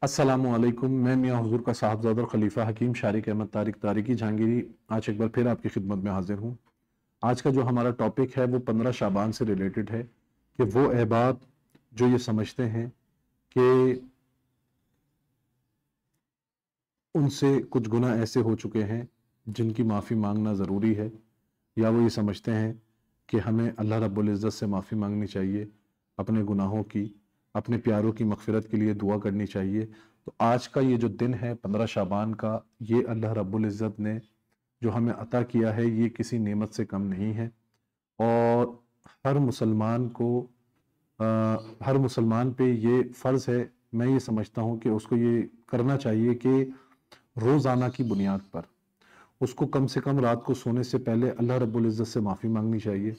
अस्सलामुअलैकुम। मैं मियां हुजूर का साहबजादा और खलीफा हकीम शारिक अहमद तारिक तारिकी जहांगीरी आज एक बार फिर आपकी खिदमत में हाजिर हूँ। आज का जो हमारा टॉपिक है वो 15 शाबान से रिलेटेड है कि वो अहबाब जो ये समझते हैं कि उनसे कुछ गुनाह ऐसे हो चुके हैं जिनकी माफ़ी मांगना ज़रूरी है, या वो ये समझते हैं कि हमें अल्लाह रब्बुल इज़्ज़त से माफ़ी मांगनी चाहिए, अपने गुनाहों की, अपने प्यारों की मग़फ़िरत के लिए दुआ करनी चाहिए। तो आज का ये जो दिन है 15 शाबान का, ये अल्लाह रब्बुल इज़्ज़त ने जो हमें अता किया है ये किसी नेमत से कम नहीं है। और हर मुसलमान को हर मुसलमान पे ये फ़र्ज़ है, मैं ये समझता हूँ कि उसको ये करना चाहिए कि रोज़ाना की बुनियाद पर उसको कम से कम रात को सोने से पहले अल्लाह रब्बुल इज़्ज़त से माफ़ी मांगनी चाहिए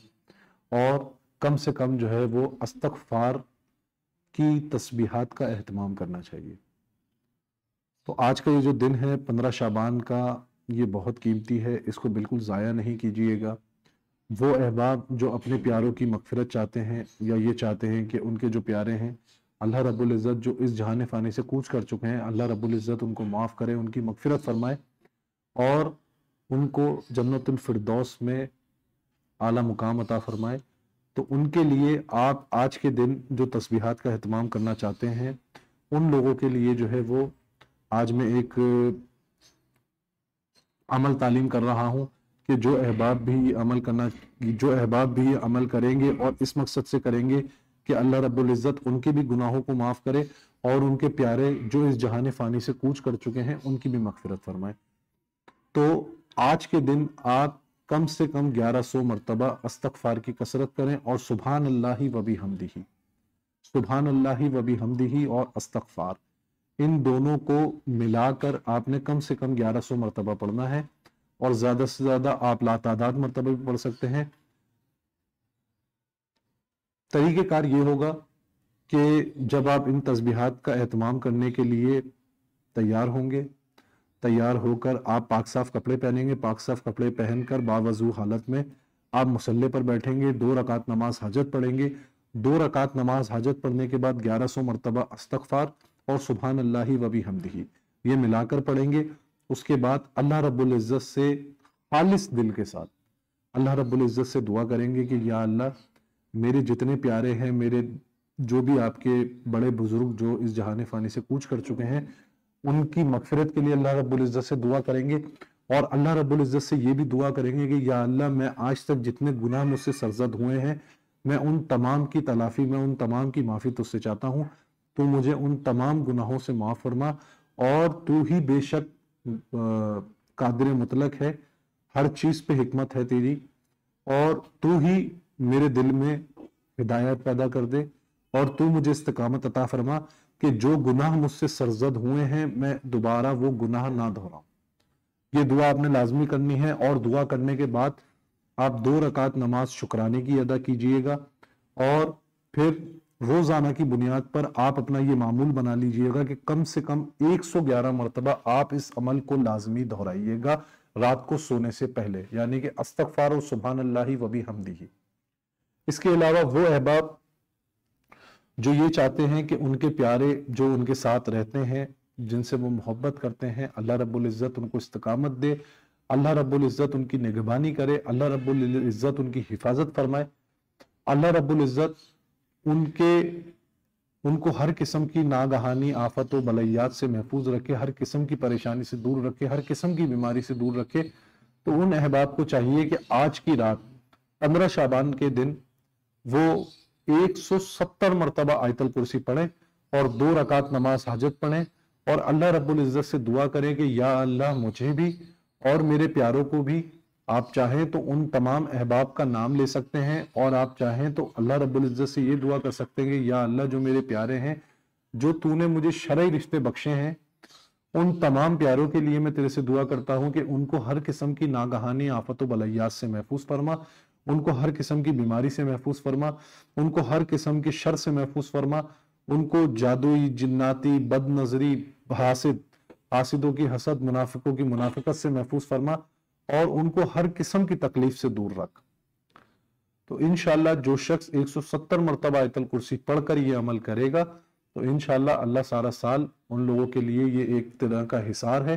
और कम से कम जो है वो इस्तग़फ़ार की तस्बीहात का एहतमाम करना चाहिए। तो आज का ये जो दिन है 15 शाबान का, ये बहुत कीमती है, इसको बिल्कुल ज़ाया नहीं कीजिएगा। वो अहबाब जो अपने प्यारों की मग़फ़िरत चाहते हैं या ये चाहते हैं कि उनके जो प्यारे हैं अल्लाह रब्बुल इज़्ज़त जो इस जहान फ़ानी से कूच कर चुके हैं, अल्लाह रब्बुल इज़्ज़त उनको माफ़ करे, उनकी मग़फ़िरत फ़रमाए और उनको जन्नतुल फ़िरदौस में आला मुकाम अता फ़रमाए। तो उनके लिए आप आज के दिन जो तस्बीहात का एहतमाम करना चाहते हैं, उन लोगों के लिए जो है वो आज मैं एक अमल तालीम कर रहा हूँ कि जो अहबाब भी ये अमल करेंगे और इस मकसद से करेंगे कि अल्लाह रब्बुल इज़्ज़त उनके भी गुनाहों को माफ़ करे और उनके प्यारे जो इस जहान फ़ानी से कूच कर चुके हैं उनकी भी मग़फ़िरत फ़रमाए। तो आज के दिन आप कम से कम 1100 मरतबा इस्तग़फ़ार की कसरत करें और सुभान अल्लाहि व बिहम्दिही, सुभान अल्लाहि व बिहम्दिही और इस्तग़फ़ार, इन दोनों को मिलाकर आपने कम से कम 1100 मरतबा पढ़ना है और ज़्यादा से ज़्यादा आप लातादाद मरतबा भी पढ़ सकते हैं। तरीक़ेकार ये होगा कि जब आप इन तस्बीहात का एहतमाम करने के लिए तैयार होंगे, तैयार होकर आप पाक साफ कपड़े पहनेंगे, पाक साफ कपड़े पहनकर बावजू हालत में आप मुसल्ले पर बैठेंगे, 2 रकात नमाज हाजत पढ़ेंगे। 2 रकात नमाज हाजत पढ़ने के बाद 1100 मरतबा इस्तग़फ़ार और सुभान अल्लाहि व बिहम्दिही ये मिलाकर पढ़ेंगे। उसके बाद अल्लाह रब्बुल इज़्ज़त से खालिस दिल के साथ अल्लाह रब्बुल इज़्ज़त से दुआ करेंगे कि या अल्लाह, मेरे जितने प्यारे हैं, मेरे जो भी आपके बड़े बुजुर्ग जो इस जहान फ़ानी से कूच कर चुके हैं, उनकी मग़फ़िरत के लिए अल्लाह रब्बुल इज़्ज़त से दुआ करेंगे और अल्लाह रब्बुल इज़्ज़त से ये भी दुआ करेंगे कि या अल्लाह, मैं आज तक जितने गुनाह मुझसे सरज़द हुए हैं, मैं उन तमाम की तलाफ़ी, मैं उन तमाम की माफ़ी तुझसे चाहता हूँ। तू मुझे उन तमाम गुनाहों से माफ़ फरमा और तू ही बेशक कादिर मुतलक है, हर चीज़ पे हिकमत है तेरी और तू ही मेरे दिल में हिदायत पैदा कर दे और तू मुझे इस्तिकामत अता फरमा कि जो गुनाह मुझसे सरज़द हुए हैं मैं दोबारा वो गुनाह ना दोहराऊं। ये दुआ आपने लाजमी करनी है और दुआ करने के बाद आप 2 रकात नमाज शुक्राने की अदा कीजिएगा और फिर रोजाना की बुनियाद पर आप अपना ये मामूल बना लीजिएगा कि कम से कम 111 मरतबा आप इस अमल को लाजमी दोहराइएगा रात को सोने से पहले, यानी कि इस्तग़फ़ार और सुभान अल्लाहि व बिहम्दिही। इसके अलावा वो अहबाब जो ये चाहते हैं कि उनके प्यारे जो उनके साथ रहते हैं, जिनसे वो मोहब्बत करते हैं, अल्लाह रब्बुल इज़्ज़त उनको इस्तिकामत दे, अल्लाह रब्बुल इज़्ज़त उनकी निगहबानी करे, अल्लाह रब्बुल इज़्ज़त उनकी हिफाजत फरमाए, अल्लाह रब्बुल इज़्ज़त उनको हर किस्म की नागहानी आफत व बलैयात से महफूज रखे, हर किस्म की परेशानी से दूर रखे, हर किस्म की बीमारी से दूर रखे। तो उन अहबाब को चाहिए कि आज की रात 15 शाबान के दिन वो 170 मरतबा आयतल कुर्सी पढ़ें और 2 रकात नमाज हाजत पढ़ें और अल्लाह रब्बुल इज़्ज़त से दुआ करें कि या अल्लाह, मुझे भी और मेरे प्यारों को भी, आप चाहें तो उन तमाम अहबाब का नाम ले सकते हैं और आप चाहें तो अल्लाह रब्बुल इज़्ज़त से ये दुआ कर सकते हैं कि या अल्लाह, जो मेरे प्यारे हैं, जो तूने मुझे शरई रिश्ते बख्शे हैं, उन तमाम प्यारों के लिए मैं तेरे से दुआ करता हूं कि उनको हर किस्म की नागहानी आफत व बलैयात से महफूज फरमा, उनको हर किस्म की बीमारी से महफूज फरमा, उनको हर किस्म के शर से महफूज फरमा, उनको जादुई, जिन्नाती, बदनजरी, हासिदों की हसद, मुनाफिकों की मुनाफिकत से महफूज फरमा और उनको हर किस्म की तकलीफ से दूर रख। तो इंशाअल्लाह जो शख्स 170 मरतबा आयतल कुर्सी पढ़कर ये अमल करेगा تو انشاءاللہ اللہ سارا سال ان لوگوں کے لیے یہ ایک طرح کا حصار ہے۔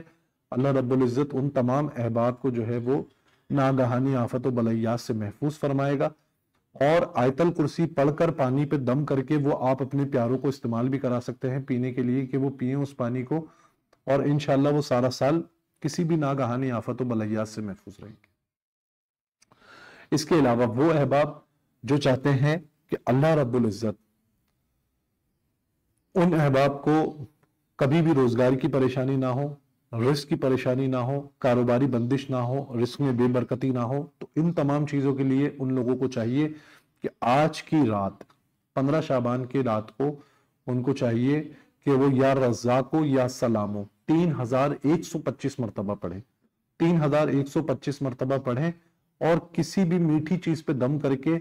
اللہ رب العزت ان تمام احباب کو جو ہے وہ ناگہانی آفت و بلیات سے محفوظ فرمائے گا، اور آیت الکرسی پڑھ کر پانی پہ دم کر کے وہ آپ اپنے پیاروں کو استعمال بھی کرا سکتے ہیں پینے کے لیے، کہ وہ پئیں اس پانی کو، اور انشاءاللہ وہ سارا سال کسی بھی ناگہانی آفت و بلیات سے محفوظ رہیں گے۔ اس کے علاوہ وہ احباب جو چاہتے ہیں کہ اللہ رب العزت ان احباب کو کبھی بھی روزگار کی پریشانی نہ ہو، رزق کی پریشانی نہ ہو، کاروباری بندش نہ ہو، رزق میں بے برکتی نہ ہو، تو ان تمام چیزوں کے لیے ان لوگوں کو چاہیے کہ آج کی رات 15 شعبان کی رات کو ان کو چاہیے کہ وہ یا رزاقو یا سلامو 3125 مرتبہ پڑھیں، 3125 مرتبہ پڑھیں، اور کسی بھی میٹھی چیز پہ دم کر کے،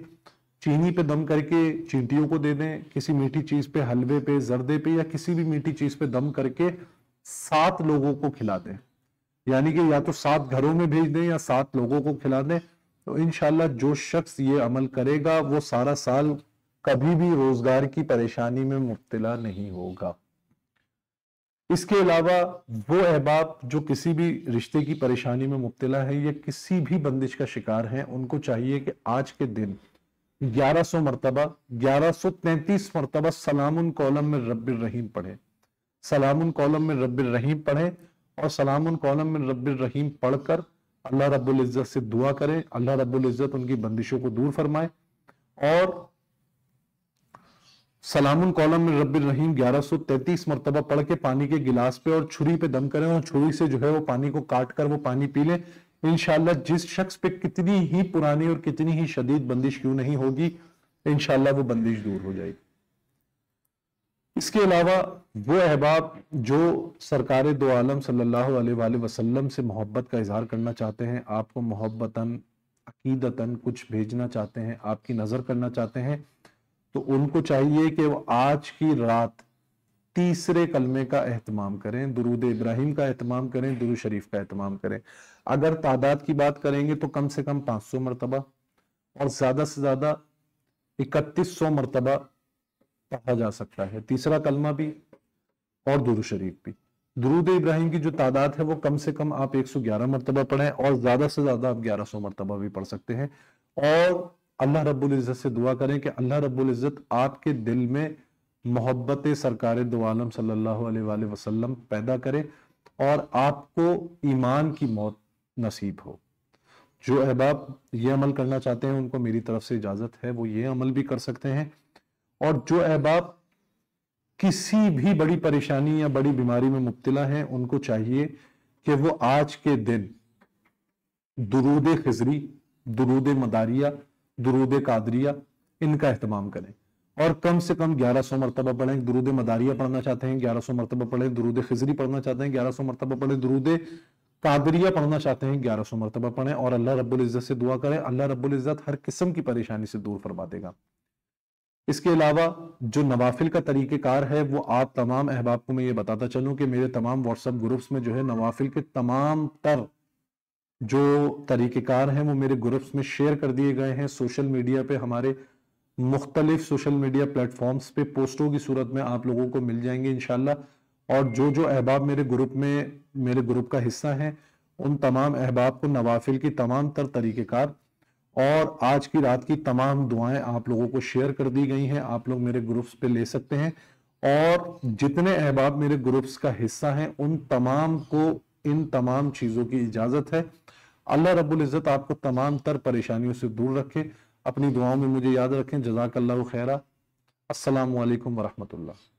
چینی پہ دم کر کے چینٹیوں کو دے دیں، کسی میٹھی چیز پہ، حلوے پہ، زردے پہ، یا کسی بھی میٹھی چیز پہ دم کر کے 7 لوگوں کو کھلا دیں، یعنی کہ یا تو 7 گھروں میں بھیج دیں یا 7 لوگوں کو کھلا دیں، تو انشاءاللہ جو شخص یہ عمل کرے گا وہ سارا سال کبھی بھی روزگار کی پریشانی میں مبتلا نہیں ہوگا۔ اس کے علاوہ وہ احباب جو کسی بھی رشتے کی پریشانی میں مبتلا ہے یا کسی بھی بندش کا شکار ہیں، ان کو چاہیے کہ آج کے دن 1100 مرتبہ 1133 مرتبہ سلام قولم من رب الرحیم پڑھیں، سلام قولم من رب الرحیم پڑھیں، اور سلام قولم من رب الرحیم پڑھ کر اللہ رب العزت سے دعا کریں، اللہ رب العزت ان کی بندشوں کو دور فرمائے، اور سلام قولم من رب الرحیم 1133 مرتبہ پڑھ کے پانی کے گلاس پہ اور چھری پہ دم کریں، اور چھری سے جو ہے وہ پانی کو کاٹ کر وہ پانی پی لیں۔ انشاءاللہ جس شخص پہ کتنی ہی پرانی اور کتنی ہی شدید بندش کیوں نہیں ہوگی، انشاءاللہ وہ بندش دور ہو جائے گی۔ اس کے علاوہ وہ احباب جو سرکار دو عالم صلی اللہ علیہ وآلہ وسلم سے محبت کا اظہار کرنا چاہتے ہیں، آپ کو محبتاً عقیدتاً کچھ بھیجنا چاہتے ہیں، آپ کی نظر کرنا چاہتے ہیں، تو ان کو چاہیے کہ وہ آج کی رات تیسرے کلمے کا اہتمام کریں، درود ابراہیم کا اہتمام کریں، درود شریف کا اہتمام کریں۔ اگر تعداد کی بات کریں گے تو کم سے کم 500 مرتبہ اور زیادہ سے زیادہ 3100 مرتبہ پڑھا جا سکتا ہے، تیسرا کلمہ بھی اور درود شریف بھی۔ درود ابراہیم کی جو تعداد ہے وہ کم سے کم آپ 111 مرتبہ پڑھیں، اور زیادہ سے زیادہ آپ 1100 مرتبہ بھی پڑھ سکتے ہیں، اور اللہ رب العزت سے دعا کریں کہ اللہ رب العزت آپ کے دل میں محبت سرکار دو عالم صلی اللہ علیہ وآلہ وسلم پیدا کرے، اور آپ کو ایمان کی موت نصیب ہو۔ جو احباب یہ عمل کرنا چاہتے ہیں ان کو میری طرف سے اجازت ہے، وہ یہ عمل بھی کر سکتے ہیں، اور جو احباب کسی بھی بڑی پریشانی یا بڑی بیماری میں مبتلا ہیں ان کو چاہیے کہ وہ آج کے دن درود خضری، درود مداریہ، درود قادریہ ان کا اہتمام کریں، اور کم سے کم 1100 مرتبہ پڑھیں۔ درود مداریہ پڑھنا چاہتے ہیں 1100 مرتبہ پڑھیں، درود خضری پڑھنا چاہتے ہیں 1100 مرتبہ پڑھیں، درود قادریہ پڑھنا چاہتے ہیں 1100 مرتبہ پڑھیں، اور اللہ رب العزت سے دعا کریں، اللہ رب العزت ہر قسم کی پریشانی سے دور فرما دے گا۔ اس کے علاوہ جو نوافل کا طریقہ کار ہے وہ آپ تمام احباب کو میں یہ بتاتا چلوں کہ میرے تمام واٹس ایپ گروپس میں جو ہے نوافل کے تمام تر جو طریقہ کار ہیں وہ میرے گروپس میں شیئر کر دیے گئے ہیں، سوشل میڈیا پہ، ہمارے مختلف سوشل میڈیا پلیٹ فارمز پہ پوسٹوں کی صورت میں آپ لوگوں کو مل جائیں گے انشاءاللہ، اور جو احباب میرے گروپ کا حصہ ہیں ان تمام احباب کو نوافل کی تمام تر طریقہ کار اور آج کی رات کی تمام دعائیں آپ لوگوں کو شیئر کر دی گئی ہیں، آپ لوگ میرے گروپس پہ لے سکتے ہیں، اور جتنے احباب میرے گروپس کا حصہ ہیں ان تمام کو ان تمام چیزوں کی اجازت ہے۔ اللہ رب العزت آپ کو تمام تر پریشانیوں سے دور رکھے، اپنی دعاؤں میں مجھے یاد رکھیں۔ جزاک اللہ خیرہ۔ السلام علیکم ورحمۃ اللہ۔